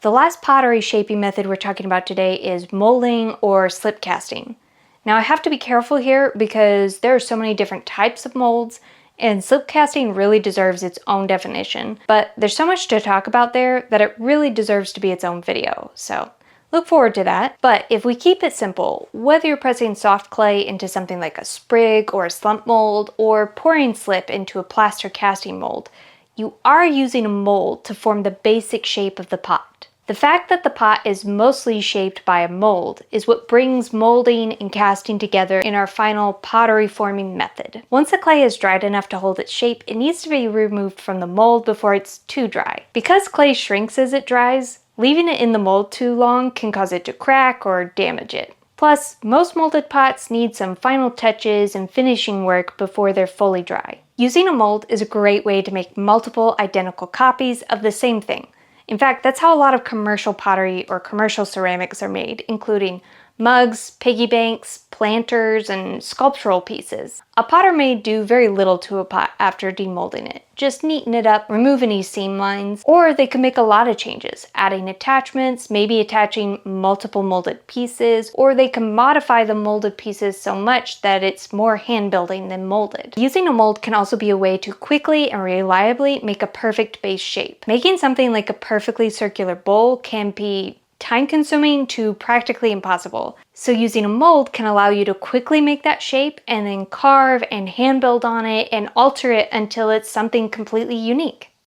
The last pottery shaping method we're talking about today is molding or slip casting. Now I have to be careful here because there are so many different types of molds, and slip casting really deserves its own definition, but there's so much to talk about there that it really deserves to be its own video, so look forward to that. But if we keep it simple, whether you're pressing soft clay into something like a sprig or a slump mold, or pouring slip into a plaster casting mold, you are using a mold to form the basic shape of the pot. The fact that the pot is mostly shaped by a mold is what brings molding and casting together in our final pottery forming method. Once the clay is dried enough to hold its shape, it needs to be removed from the mold before it's too dry. Because clay shrinks as it dries, leaving it in the mold too long can cause it to crack or damage it. Plus, most molded pots need some final touches and finishing work before they're fully dry. Using a mold is a great way to make multiple identical copies of the same thing. In fact, that's how a lot of commercial pottery or commercial ceramics are made, including mugs, piggy banks, planters, and sculptural pieces. A potter may do very little to a pot after demolding it. Just neaten it up, remove any seam lines, or they can make a lot of changes, adding attachments, maybe attaching multiple molded pieces, or they can modify the molded pieces so much that it's more hand building than molded. Using a mold can also be a way to quickly and reliably make a perfect base shape. Making something like a perfectly circular bowl can be time-consuming to practically impossible. So using a mold can allow you to quickly make that shape and then carve and hand build on it and alter it until it's something completely unique.